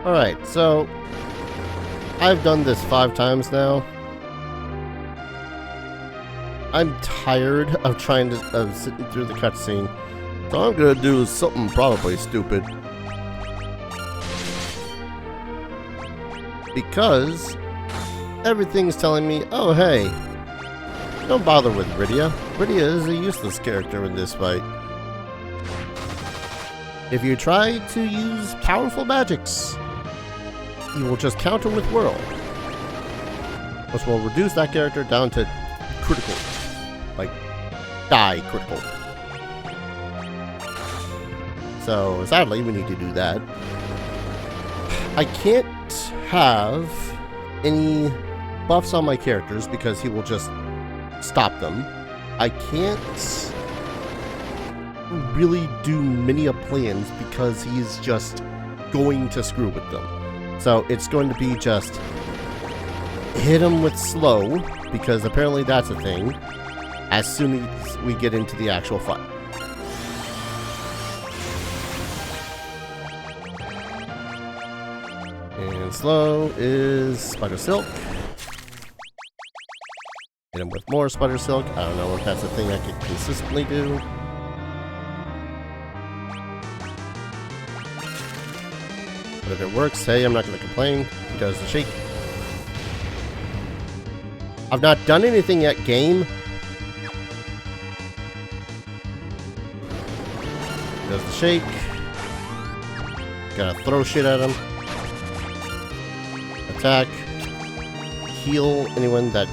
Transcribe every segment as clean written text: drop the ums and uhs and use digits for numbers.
Alright, so I've done this 5 times now. I'm tired of trying to sitting through the cutscene. So I'm gonna do something probably stupid. Because everything's telling me, oh hey, don't bother with Rydia. Rydia is a useless character in this fight. If you try to use powerful magics, you will just counter with Whirl, which will reduce that character down to critical. Like, die critical. So, sadly, we need to do that. I can't have any buffs on my characters because he will just stop them. I can't really do many plans because he's just going to screw with them. So it's going to be just hit him with slow, because apparently that's a thing, as soon as we get into the actual fight. And slow is Spider Silk. Hit him with more Spider Silk. I don't know if that's a thing I could consistently do. But if it works, hey, I'm not going to complain. He does the shake. I've not done anything yet, game. He does the shake. Gotta throw shit at him. Attack. Heal anyone that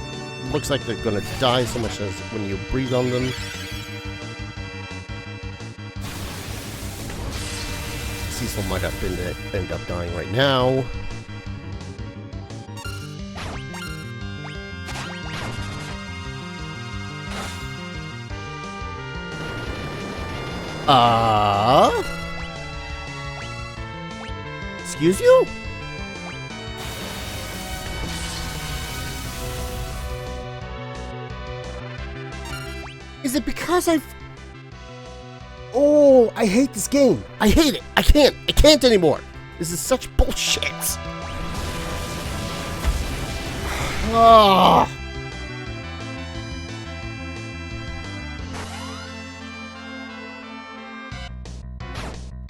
looks like they're gonna die so much as when you breathe on them. Cecil might have been to end up dying right now. Excuse you? Is it because I've... Oh, I hate this game. I hate it. I can't anymore. This is such bullshit. Oh.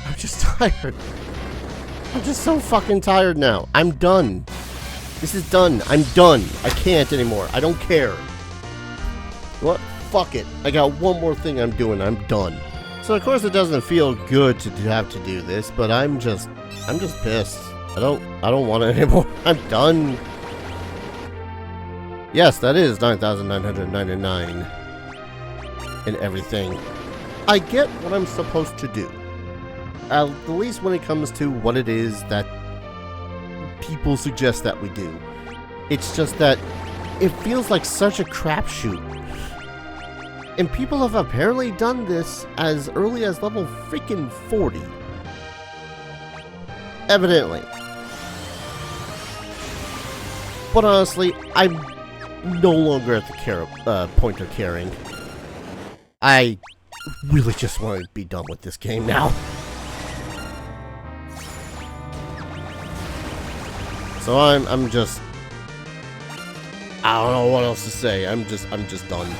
I'm just tired. I'm just so fucking tired now. I'm done. This is done. I'm done. I can't anymore. I don't care. What? Fuck it. I got one more thing I'm doing. I'm done. So of course it doesn't feel good to have to do this, but I'm just pissed. I don't want it anymore. I'm done. Yes, that is 9,999 and everything. I get what I'm supposed to do. At least when it comes to what it is that people suggest that we do. It's just that it feels like such a crapshoot. And people have apparently done this as early as level freaking 40. Evidently. But honestly, I'm no longer at the point of caring. I really just want to be done with this game now. So I'm just... I don't know what else to say. I'm just done.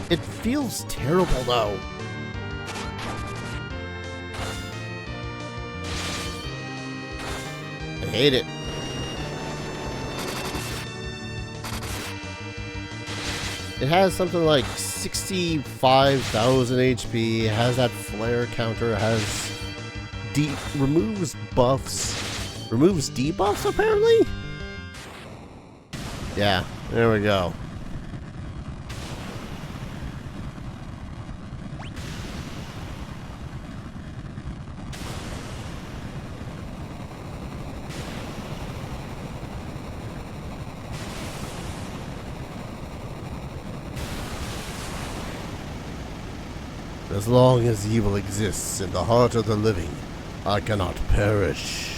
It feels terrible though. I hate it. It has something like 65,000 HP, it has that flare counter, it has removes buffs. Removes debuffs apparently? Yeah, there we go. As long as evil exists in the heart of the living, I cannot perish.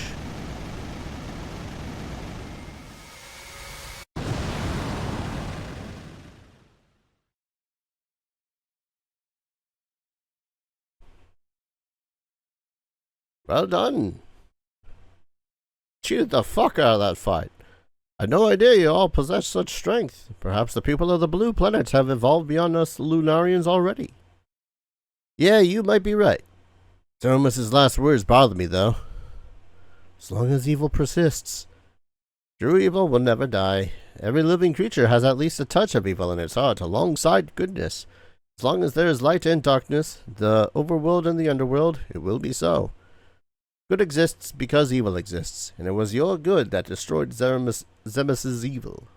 Well done. Cheated the fuck out of that fight. I had no idea you all possess such strength. Perhaps the people of the blue planets have evolved beyond us Lunarians already. Yeah, you might be right. Zeromus' last words bother me, though. As long as evil persists, true evil will never die. Every living creature has at least a touch of evil in its heart, alongside goodness. As long as there is light and darkness, the overworld and the underworld, it will be so. Good exists because evil exists, and it was your good that destroyed Zeromus' evil.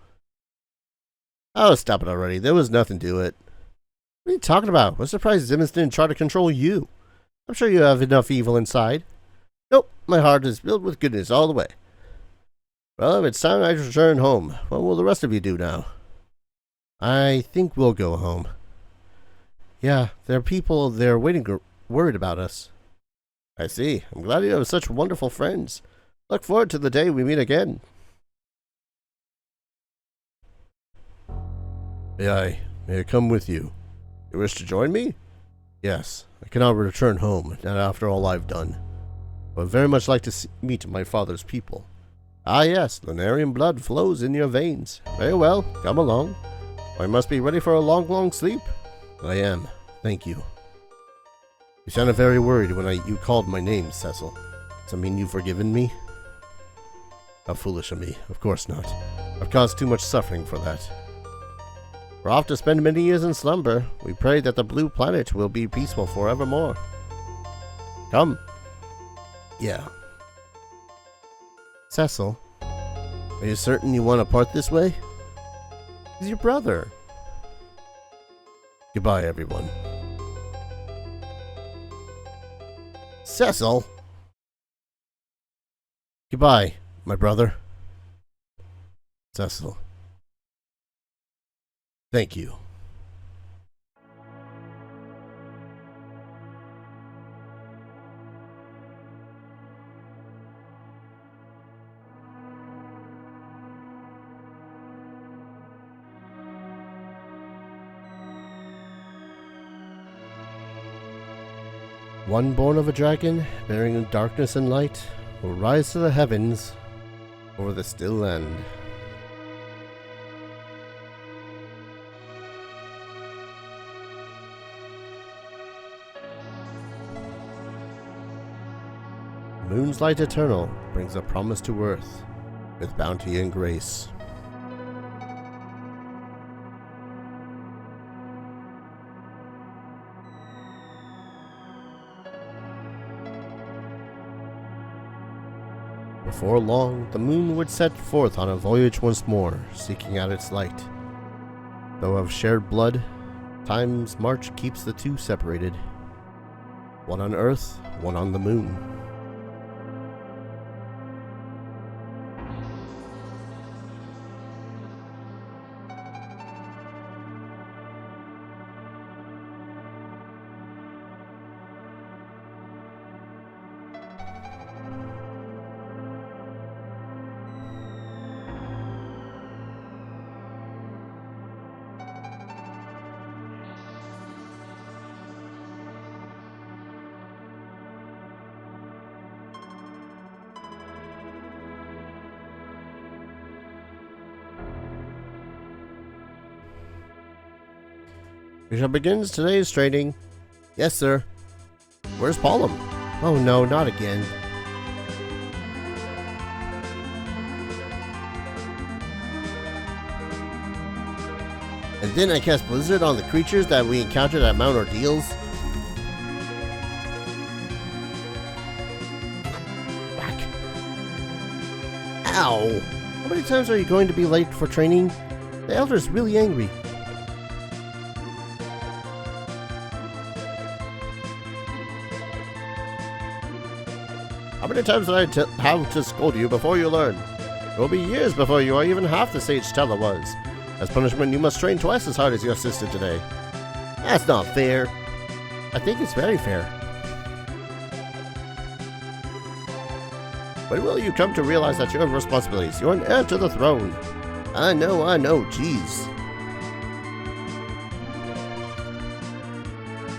Oh, stop it already. There was nothing to it. What are you talking about? I'm surprised Zeromus didn't try to control you. I'm sure you have enough evil inside. Nope, my heart is filled with goodness all the way. Well, it's time I return home. What will the rest of you do now? I think we'll go home. Yeah, there are people there waiting, worried about us. I see. I'm glad you have such wonderful friends. Look forward to the day we meet again. May I come with you? You wish to join me? Yes, I cannot return home, not after all I've done. I would very much like to meet my father's people. Ah yes, Lunarian blood flows in your veins. Very well, come along. I must be ready for a long sleep. I am, thank you. You sounded very worried when you called my name, Cecil. Does that mean you've forgiven me? How foolish of me, of course not. I've caused too much suffering for that. We're off to spend many years in slumber. We pray that the blue planet will be peaceful forevermore. Come. Yeah. Cecil, are you certain you want to part this way? He's your brother. Goodbye, everyone. Cecil! Goodbye, my brother. Cecil. Thank you. One born of a dragon, bearing darkness and light, will rise to the heavens over the still land. Moon's light eternal brings a promise to earth, with bounty and grace. Before long, the moon would set forth on a voyage once more, seeking out its light. Though of shared blood, time's march keeps the two separated. One on Earth, one on the moon. We shall begin today's training. Yes, sir. Where's Paulum? Oh no, not again. And then I cast Blizzard on the creatures that we encountered at Mount Ordeals. Whack. Ow! How many times are you going to be late for training? The Elder's really angry. How many times did I have to scold you before you learn? It will be years before you are even half the sage Stella was. As punishment, you must train twice as hard as your sister today. That's not fair. I think it's very fair. When will you come to realize that you have responsibilities? You're an heir to the throne. I know, jeez.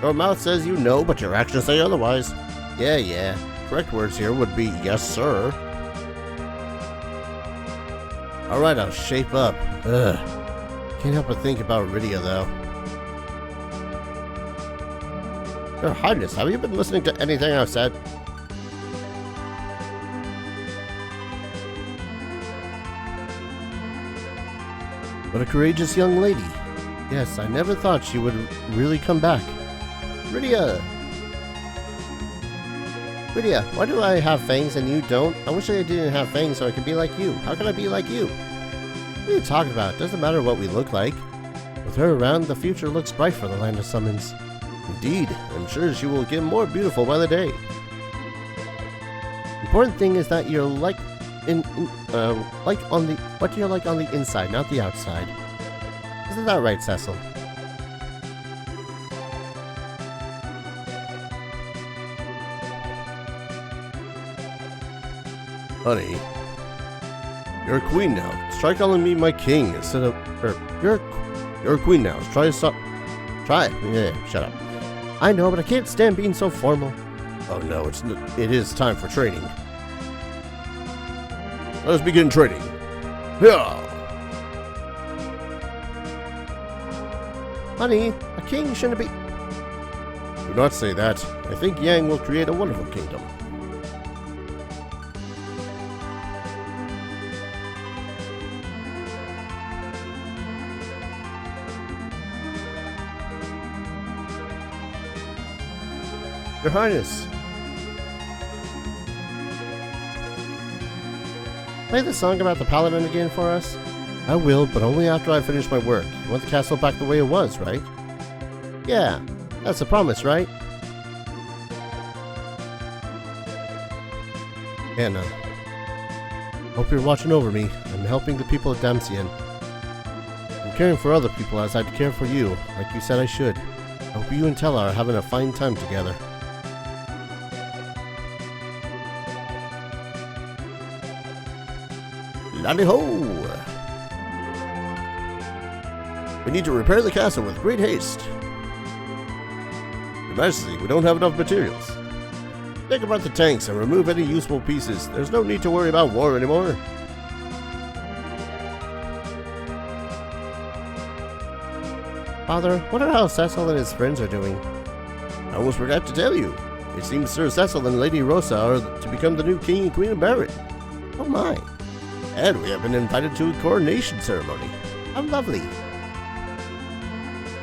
Your mouth says you know, but your actions say otherwise. Yeah. correct words here would be yes, sir. Alright, I'll shape up. Ugh. Can't help but think about Rydia, though. Your Highness, have you been listening to anything I've said? What a courageous young lady. Yes, I never thought she would really come back. Rydia! Rydia, why do I have fangs and you don't? I wish I didn't have fangs so I could be like you. How can I be like you? What are you talking about? Doesn't matter what we look like. With her around, the future looks bright for the Land of Summons. Indeed, I'm sure she will get more beautiful by the day. Important thing is that you're like on the inside, not the outside. Isn't that right, Cecil? Honey, you're a queen now. Try calling me my king instead of you're a queen now. Try it. Yeah, shut up. I know, but I can't stand being so formal. Oh no, it is time for training. Let us begin training. Yeah. Honey, a king shouldn't be... Do not say that. I think Yang will create a wonderful kingdom. Your Highness. Play the song about the paladin again for us? I will, but only after I finish my work. You want the castle back the way it was, right? Yeah, that's a promise, right? Anna. Hope you're watching over me. I'm helping the people of Damcyan. I'm caring for other people as I'd care for you, like you said I should. I hope you and Tella are having a fine time together. Lally-ho! We need to repair the castle with great haste. Your Majesty, we don't have enough materials. Take apart the tanks and remove any useful pieces. There's no need to worry about war anymore. Father, wonder how Cecil and his friends are doing. I almost forgot to tell you. It seems Sir Cecil and Lady Rosa are to become the new King and Queen of Barret. Oh my. And we have been invited to a coronation ceremony. How lovely.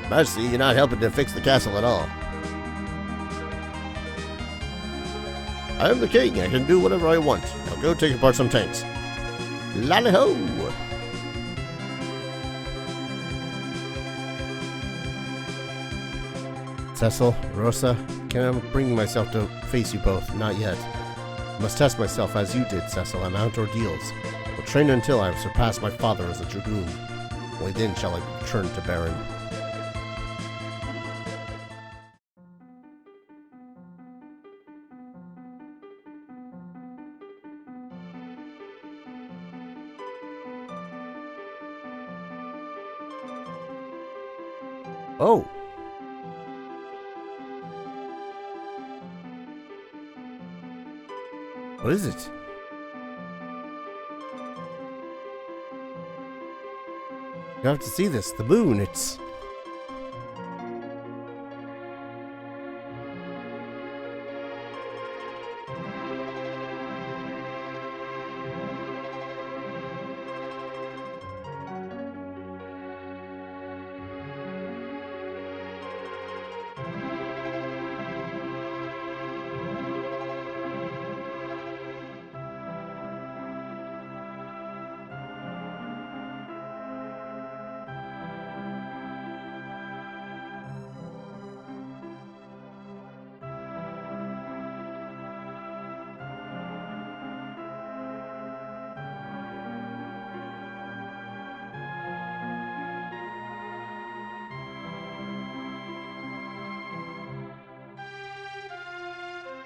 Majesty, you're not helping to fix the castle at all. I am the king. I can do whatever I want. Now go take apart some tanks. Lally-ho! Cecil, Rosa, can't bring myself to face you both. Not yet. I must test myself as you did, Cecil, and mount ordeals. Will train until I have surpassed my father as a dragoon. Only then shall I return to Baron. Oh! What is it? You have to see this. The moon, it's...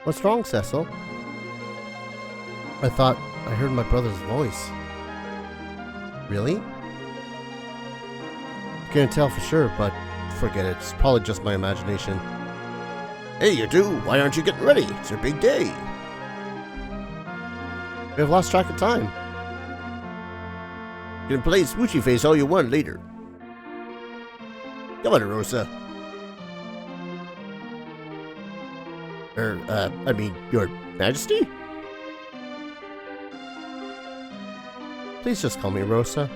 What's wrong, Cecil? I thought I heard my brother's voice. Really? Can't tell for sure, but forget it. It's probably just my imagination. Hey, you two! Why aren't you getting ready? It's your big day! We have lost track of time. You can play Smoochy Face all you want later. Come on, Rosa. I mean, Your Majesty? Please just call me Rosa.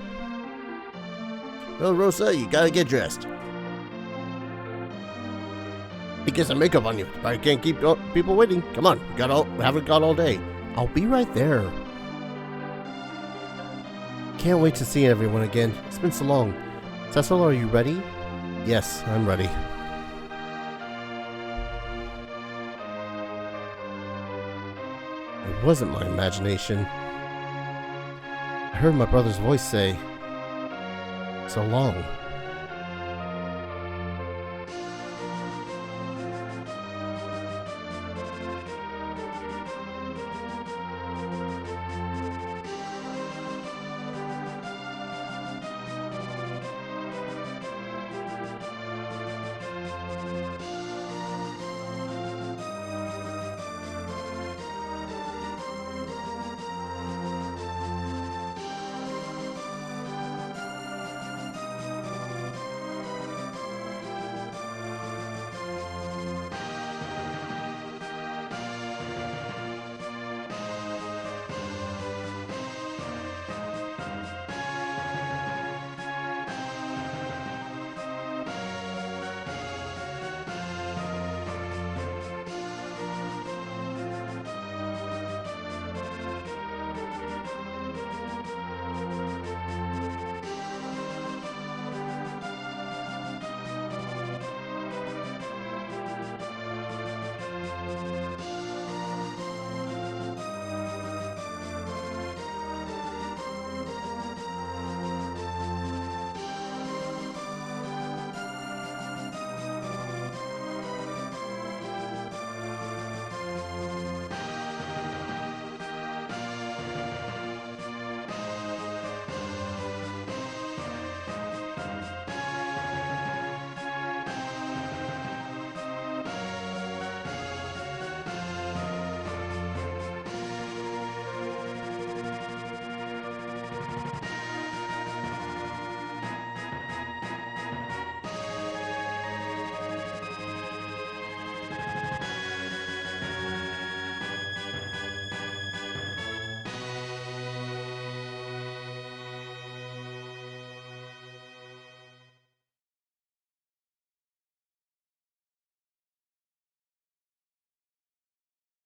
Well, Rosa, you gotta get dressed. Get some makeup on you. I can't keep people waiting. Come on, we haven't got all day. I'll be right there. Can't wait to see everyone again. It's been so long. Cecil, are you ready? Yes, I'm ready. It wasn't my imagination. I heard my brother's voice say, "So long."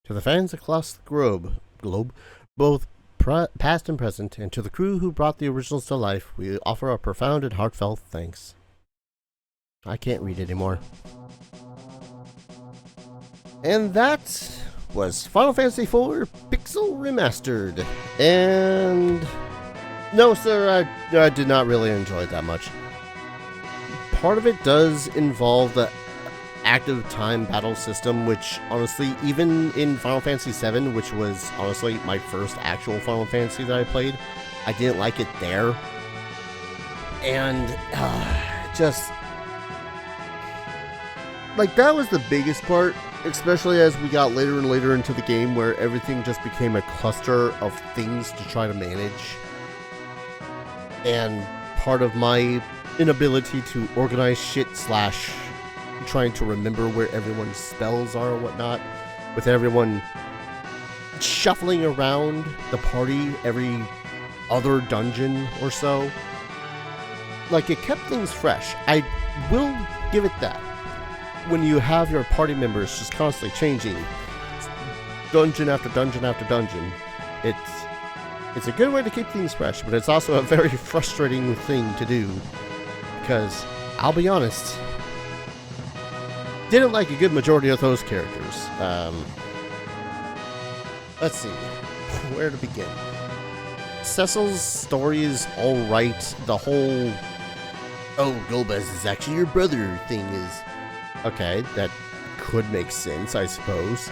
To the fans across the globe, both past and present, and to the crew who brought the originals to life, we offer our profound and heartfelt thanks. I can't read anymore. And that was Final Fantasy IV Pixel Remastered. And no, sir, I did not really enjoy it that much. Part of it does involve the active time battle system, which honestly, even in Final Fantasy VII, which was honestly my first actual Final Fantasy that I played, I didn't like it there. And just like, that was the biggest part, especially as we got later and later into the game, where everything just became a cluster of things to try to manage. And part of my inability to organize shit / trying to remember where everyone's spells are or whatnot, with everyone shuffling around the party every other dungeon or so. Like, it kept things fresh. I will give it that. When you have your party members just constantly changing dungeon after dungeon after dungeon, it's a good way to keep things fresh, but it's also a very frustrating thing to do, because I'll be honest, didn't like a good majority of those characters. Let's see, where to begin. Cecil's story is alright. The whole, "Oh, Golbez is actually your brother" thing is okay, that could make sense, I suppose.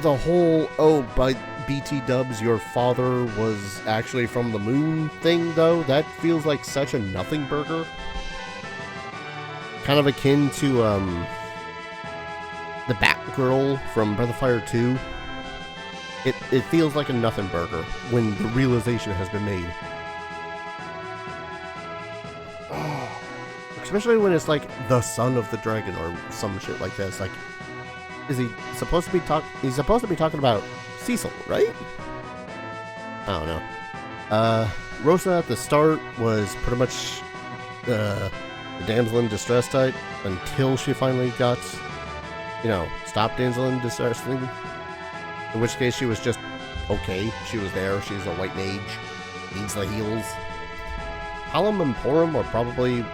The whole, "Oh, but BT Dubs, your father was actually from the moon" thing, though, that feels like such a nothing burger. Kind of akin to, the Batgirl from Breath of Fire 2. It feels like a nothing burger when the realization has been made. Especially when it's like the son of the dragon or some shit like that. It's like, is he supposed to be he's supposed to be talking about Cecil, right? I don't know. Rosa at the start was pretty much the damsel in distress type until she finally got, stopped damsel in distress thing. In which case she was just okay. She was there. She's a white mage. Needs the heals. Hallam and Porum are probably...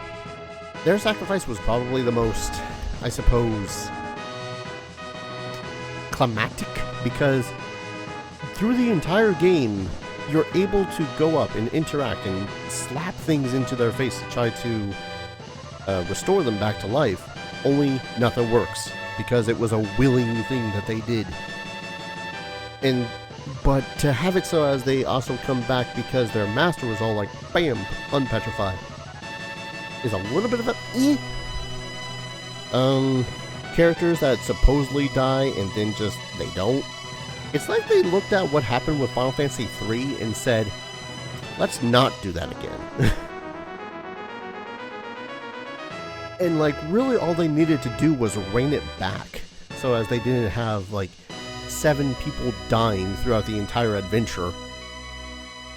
Their sacrifice was probably the most, I suppose, climactic, because through the entire game, you're able to go up and interact and slap things into their face to try to restore them back to life, only nothing works, because it was a willing thing that they did. But to have it so as they also come back because their master was all like, bam, unpetrified, is a little bit of a characters that supposedly die and then just they don't. It's like they looked at what happened with Final Fantasy III and said, let's not do that again. And like really all they needed to do was rein it back so as they didn't have like 7 people dying throughout the entire adventure.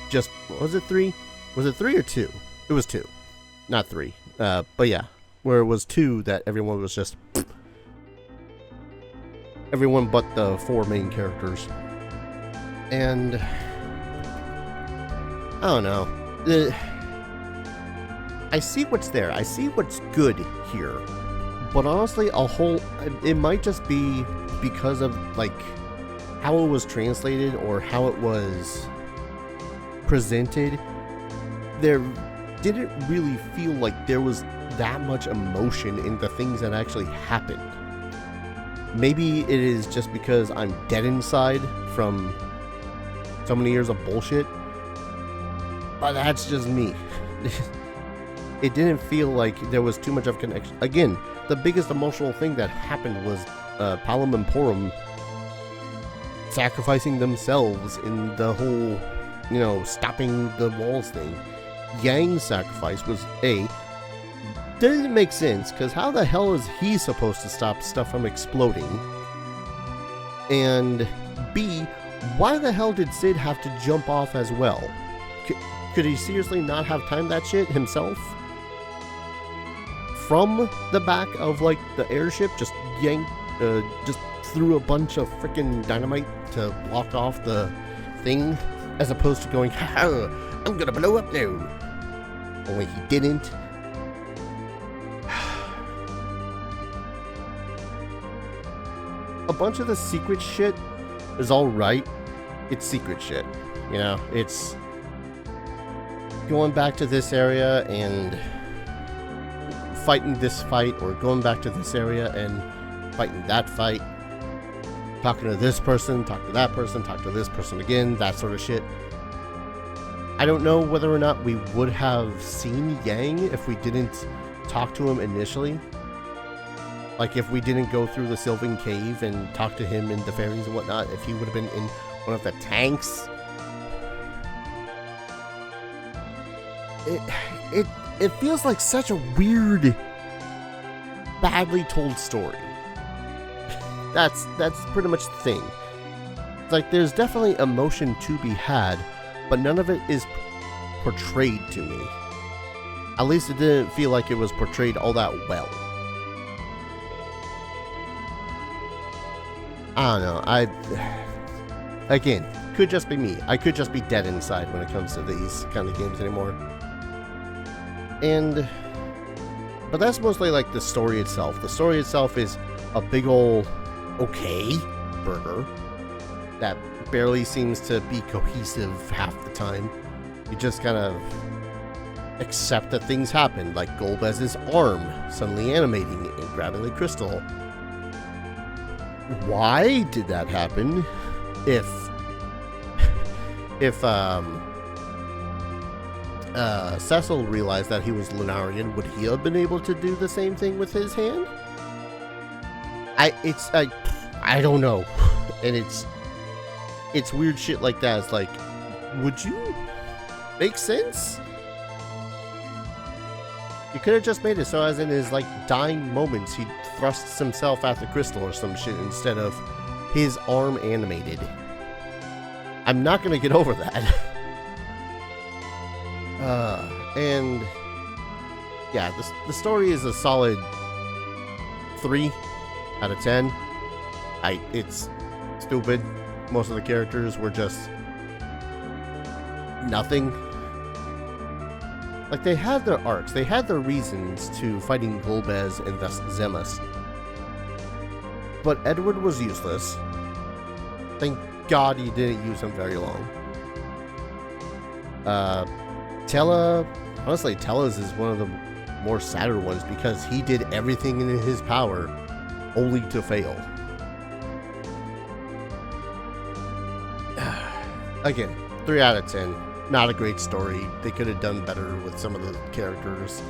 Just, was it 3? Was it 3 or 2? It was 2. Not 3. But yeah, where it was 2 that everyone was just... Everyone but the 4 main characters. And... I don't know. I see what's there. I see what's good here. But honestly, it might just be because of, like, how it was translated or how it was presented. There didn't really feel like there was that much emotion in the things that actually happened. Maybe it is just because I'm dead inside from so many years of bullshit, but that's just me. It didn't feel like there was too much of a connection. Again, the biggest emotional thing that happened was Hallam and Porum sacrificing themselves in the whole, stopping the walls thing. Yang's sacrifice was didn't make sense, because how the hell is he supposed to stop stuff from exploding? And B, why the hell did Sid have to jump off as well? Could he seriously not have timed that shit himself? From the back of, like, the airship, just threw a bunch of freaking dynamite to block off the thing, as opposed to going, ha, I'm gonna blow up now. Only he didn't. A bunch of the secret shit is alright. It's secret shit. It's going back to this area and fighting this fight, or going back to this area and fighting that fight. Talking to this person, talk to that person, talk to this person again, that sort of shit. I don't know whether or not we would have seen Yang if we didn't talk to him initially. Like, if we didn't go through the Sylvan Cave and talk to him and the fairies and whatnot, if he would have been in one of the tanks. It feels like such a weird, badly told story. That's pretty much the thing. Like, there's definitely emotion to be had, but none of it is portrayed to me. At least it didn't feel like it was portrayed all that well. I don't know. Again, could just be me. I could just be dead inside when it comes to these kind of games anymore. But that's mostly like the story itself. The story itself is a big ol' okay burger that barely seems to be cohesive half the time. You just kind of accept that things happen, like Golbez's arm suddenly animating and grabbing the crystal. Why did that happen? If Cecil realized that he was Lunarian, would he have been able to do the same thing with his hand? I don't know. And it's weird shit like that. It's like, would you make sense? You could have just made it so as in his like dying moments he thrusts himself at the crystal or some shit instead of his arm animated. I'm not gonna get over that. And yeah, the story is a solid 3 out of 10. It's stupid. Most of the characters were just nothing. Like, they had their arcs, they had their reasons to fighting Golbez and thus Zemus. But Edward was useless. Thank God he didn't use him very long. Tella, honestly, Tella's is one of the more sadder ones because he did everything in his power only to fail. Again, 3 out of 10. Not a great story. They could have done better with some of the characters.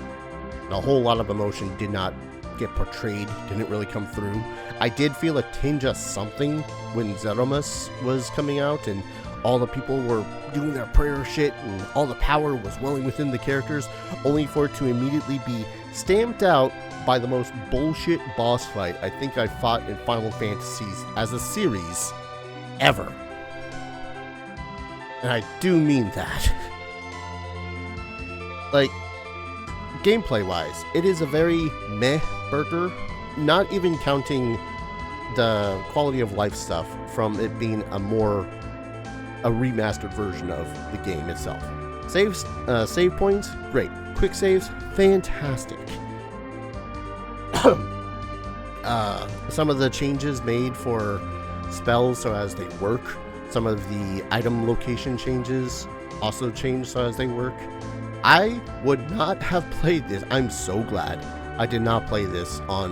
A whole lot of emotion did not get portrayed, didn't really come through. I did feel a tinge of something when Zeromus was coming out and all the people were doing their prayer shit and all the power was welling within the characters, only for it to immediately be stamped out by the most bullshit boss fight I think I fought in Final Fantasies as a series ever. And I do mean that. Like, gameplay-wise, it is a very meh burger, not even counting the quality of life stuff from it being a remastered version of the game itself. Save points, great. Quick saves, fantastic. Some of the changes made for spells so as they work. Some of the item location changes also change so as they work. I would not have played this. I'm so glad I did not play this on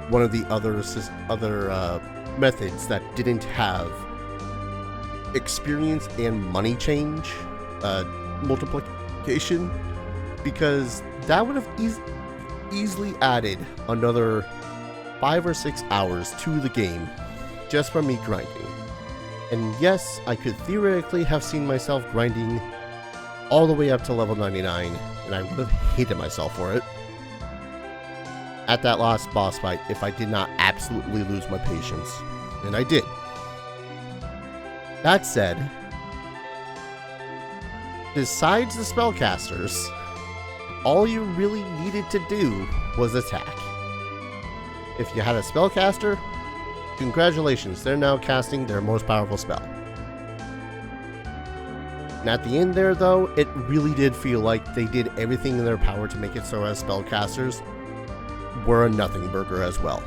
one of the other methods that didn't have experience and money change multiplication, because that would have easily added another 5 or 6 hours to the game just from me grinding. And yes, I could theoretically have seen myself grinding all the way up to level 99, and I would have hated myself for it at that last boss fight if I did not absolutely lose my patience. And I did. That said, besides the spellcasters, all you really needed to do was attack. If you had a spellcaster, congratulations, they're now casting their most powerful spell. And at the end there, though, it really did feel like they did everything in their power to make it so as spellcasters were a nothing burger as well.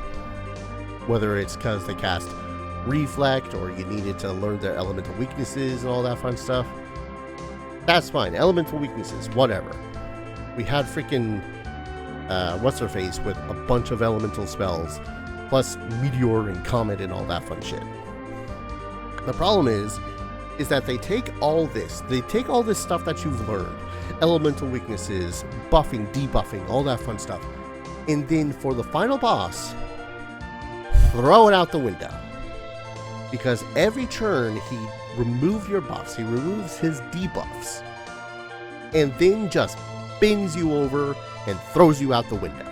Whether it's because they cast Reflect, or you needed to learn their elemental weaknesses and all that fun stuff. That's fine, elemental weaknesses, whatever. We had freaking, what's-her-face with a bunch of elemental spells, plus Meteor and Comet and all that fun shit. The problem is that they take all this stuff that you've learned, elemental weaknesses, buffing, debuffing, all that fun stuff, and then for the final boss, throw it out the window. Because every turn he removes your buffs, he removes his debuffs, and then just bends you over and throws you out the window,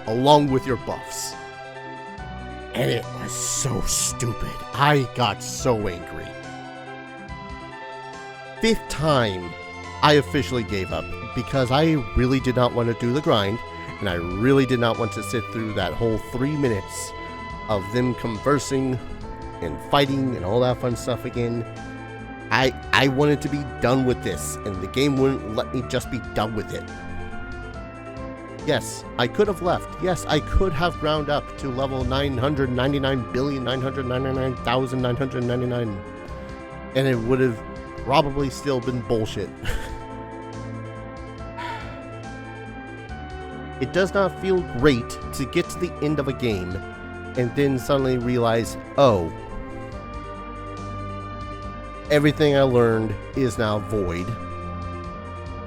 along with your buffs. And it was so stupid. I got so angry. 5th time, I officially gave up because I really did not want to do the grind, and I really did not want to sit through that whole 3 minutes of them conversing and fighting and all that fun stuff again. I wanted to be done with this, and the game wouldn't let me just be done with it. Yes, I could have left. Yes, I could have ground up to level 999,999,999, and it would have probably still been bullshit. It does not feel great to get to the end of a game and then suddenly realize, oh, everything I learned is now void,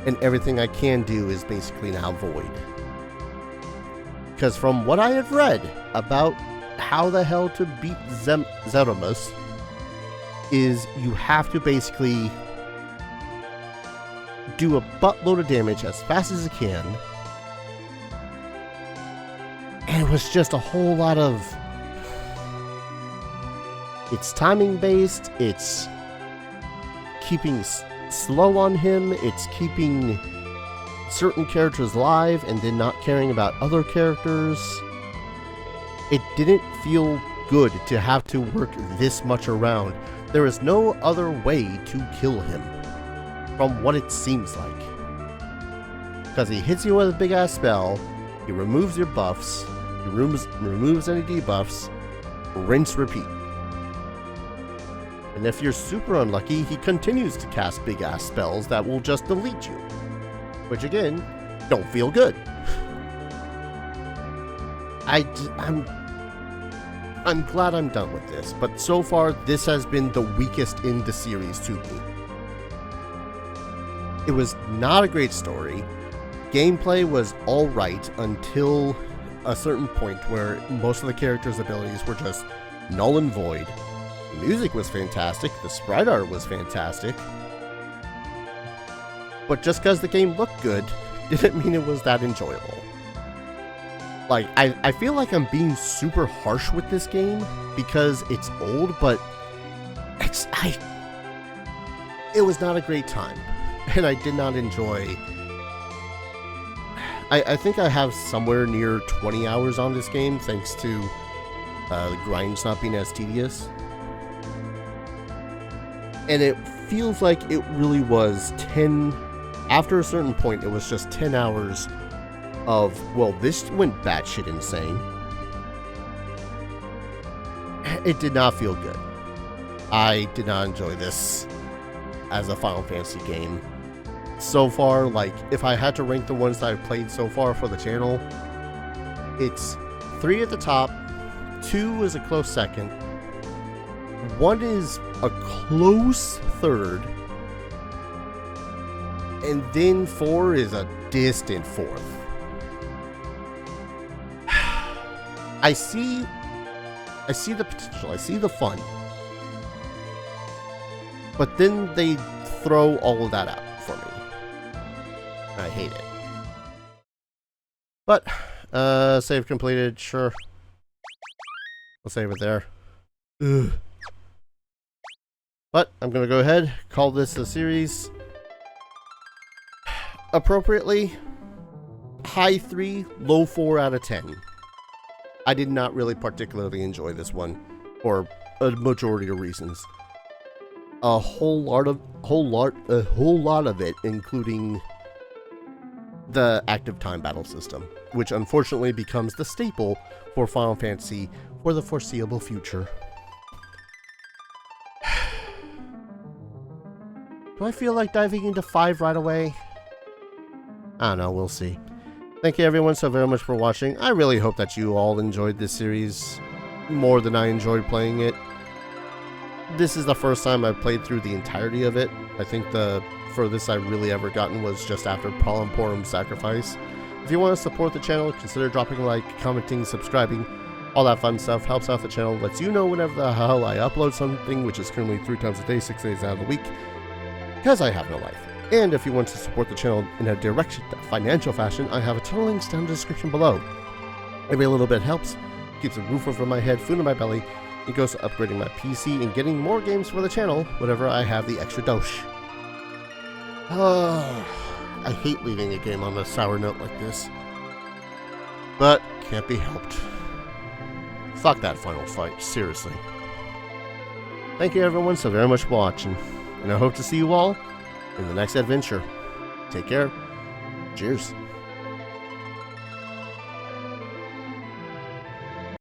and everything I can do is basically now void. Because from what I have read about how the hell to beat Zeromus, is you have to basically do a buttload of damage as fast as you can. And it was just a whole lot of... It's timing based, it's keeping slow on him, it's keeping certain characters alive and then not caring about other characters. It didn't feel good to have to work this much around. There is no other way to kill him, from what it seems like. Because he hits you with a big ass spell, he removes your buffs, he removes any debuffs, rinse, repeat. And if you're super unlucky, he continues to cast big ass spells that will just delete you. Which again, don't feel good. I'm glad I'm done with this, but so far this has been the weakest in the series to me. It was not a great story. Gameplay was alright until a certain point where most of the characters' abilities were just null and void. The music was fantastic, the sprite art was fantastic. But just because the game looked good, didn't mean it was that enjoyable. Like, I feel like I'm being super harsh with this game because it's old, but it was not a great time, and I did not enjoy. I think I have somewhere near 20 hours on this game, thanks to the grinds not being as tedious. And it feels like it really was 10... After a certain point, it was just 10 hours of, well, this went batshit insane. It did not feel good. I did not enjoy this as a Final Fantasy game. So far, like, if I had to rank the ones that I've played so far for the channel, it's 3 at the top, 2 is a close second, 1 is a close third, and then 4 is a distant fourth. I see the potential, I see the fun. But then they throw all of that out for me. I hate it. But, save completed, sure. We'll save it there. Ugh. But, I'm gonna go ahead, call this a series. Appropriately, high 3, low 4 out of 10. I did not really particularly enjoy this one, for a majority of reasons. A whole lot of it, including the active time battle system, which unfortunately becomes the staple for Final Fantasy for the foreseeable future. Do I feel like diving into 5 right away? I don't know, we'll see. Thank you everyone so very much for watching. I really hope that you all enjoyed this series more than I enjoyed playing it. This is the first time I've played through the entirety of it. I think the furthest I've really ever gotten was just after Polyporum's Sacrifice. If you want to support the channel, consider dropping a like, commenting, subscribing. All that fun stuff helps out the channel, lets you know whenever the hell I upload something, which is currently 3 times a day, 6 days out of the week, because I have no life. And if you want to support the channel in a direct financial fashion, I have a ton of links down in the description below. Every little bit helps, keeps a roof over my head, food in my belly, and goes to upgrading my PC and getting more games for the channel whenever I have the extra dosh. I hate leaving a game on a sour note like this. But, can't be helped. Fuck that final fight, seriously. Thank you everyone so very much for watching, and I hope to see you all in the next adventure. Take care. Cheers.